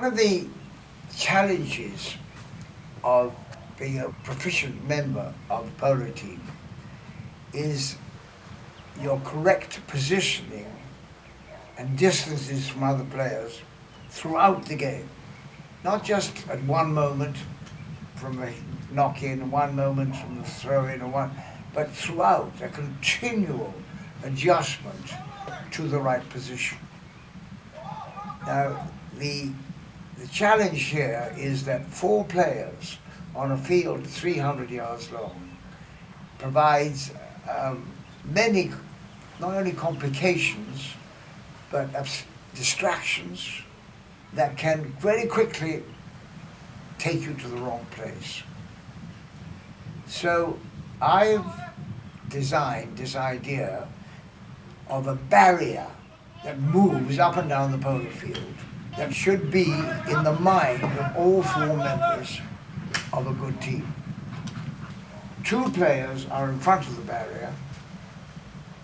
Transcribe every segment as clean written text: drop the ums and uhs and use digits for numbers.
One of the challenges of being a proficient member of a polo team is your correct positioning and distances from other players throughout the game. Not just at one moment from a knock-in, one moment from the throw-in, but throughout, a continual adjustment to the right position. Now, the challenge here is that 4 players on a field 300 yards long provides many, not only complications, but distractions that can very quickly take you to the wrong place. So I've designed this idea of a barrier that moves up and down the polo field that should be in the mind of all 4 members of a good team. 2 players are in front of the barrier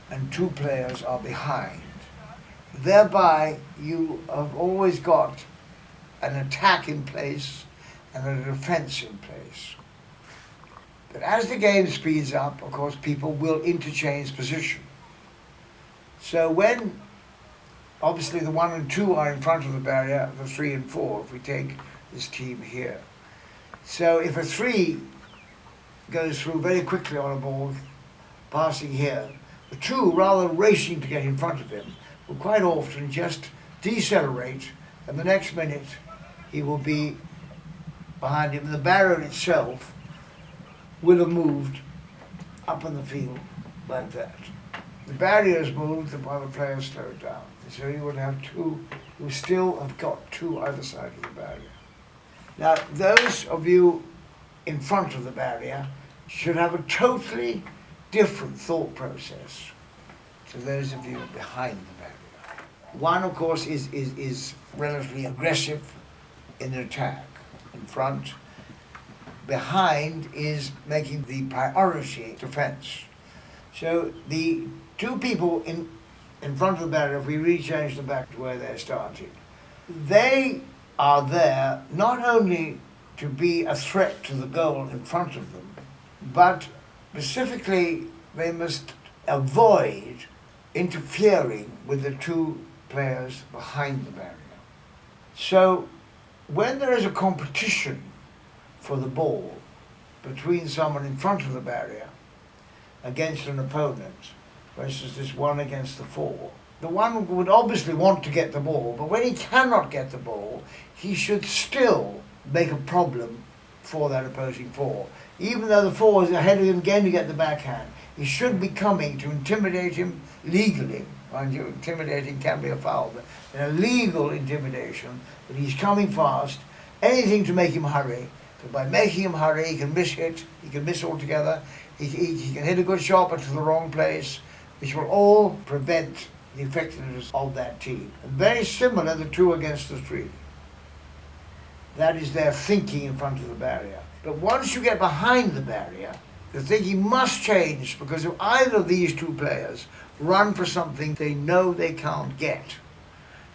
and 2 players are behind. Thereby, you have always got an attack in place and a defense in place. But as the game speeds up, of course, people will interchange position. So when obviously the 1 and 2 are in front of the barrier, the 3 and 4, if we take this team here. So if a 3 goes through very quickly on a ball, passing here, the 2, rather than racing to get in front of him, will quite often just decelerate, and the next minute he will be behind him. The barrier itself will have moved up on the field like that. The barrier has moved while the players slow it down. So you would have 2 who still have got 2 either side of the barrier. Now, those of you in front of the barrier should have a totally different thought process to those of you behind the barrier. One, of course, is relatively aggressive in the attack in front. Behind is making the priority defense. So the 2 people in front of the barrier, if we rechange them back to where they're starting, they are there not only to be a threat to the goal in front of them, but specifically they must avoid interfering with the 2 players behind the barrier. So when there is a competition for the ball between someone in front of the barrier against an opponent, for instance, this 1 against the 4, the 1 would obviously want to get the ball, but when he cannot get the ball, he should still make a problem for that opposing 4. Even though the 4 is ahead of him again to get the backhand, he should be coming to intimidate him legally. Mind you, intimidating can be a foul, but in a legal intimidation, that he's coming fast, anything to make him hurry. So by making him hurry, he can miss hit, he can miss altogether, he can hit a good shot but to the wrong place, which will all prevent the effectiveness of that team. And very similar, the 2 against the 3. That is their thinking in front of the barrier. But once you get behind the barrier, the thinking must change, because if either of these 2 players run for something they know they can't get,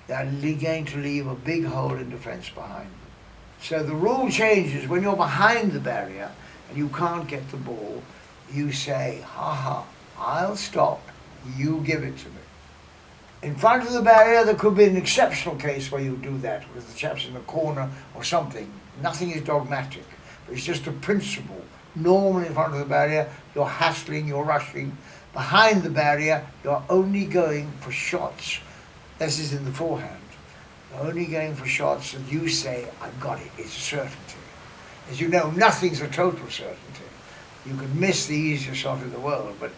they're going to leave a big hole in defense behind them. So the rule changes when you're behind the barrier and you can't get the ball. You say, ha, I'll stop, you give it to me. In front of the barrier, there could be an exceptional case where you do that, with the chap's in the corner or something. Nothing is dogmatic, but it's just a principle. Normally in front of the barrier, you're hassling, you're rushing. Behind the barrier, you're only going for shots. This is in the forehand. You're only going for shots that you say, I've got it, it's a certainty. As you know, nothing's a total certainty. You could miss the easiest shot in the world, but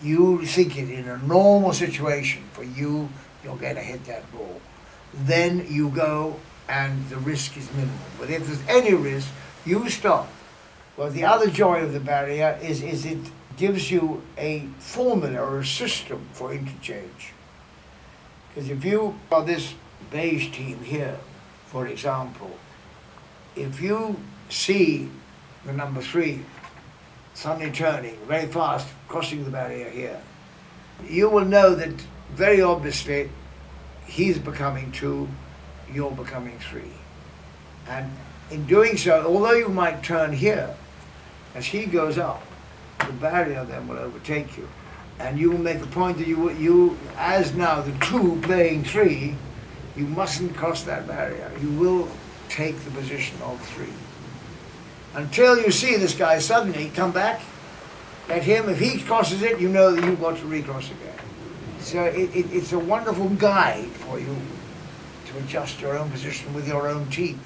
you think it in a normal situation for you, you're going to hit that ball. Then you go and the risk is minimal. But if there's any risk, you stop. Well, the other joy of the barrier is it gives you a formula or a system for interchange. Because if you are this beige team here, for example, if you see the number 3 suddenly turning very fast, crossing the barrier here, you will know that very obviously he's becoming 2, you're becoming 3. And in doing so, although you might turn here, as he goes up, the barrier then will overtake you. And you will make a point that you as now the 2 playing 3, you mustn't cross that barrier. You will take the position of 3. Until you see this guy suddenly come back at him. If he crosses it, you know that you've got to recross again. So it's a wonderful guide for you to adjust your own position with your own team.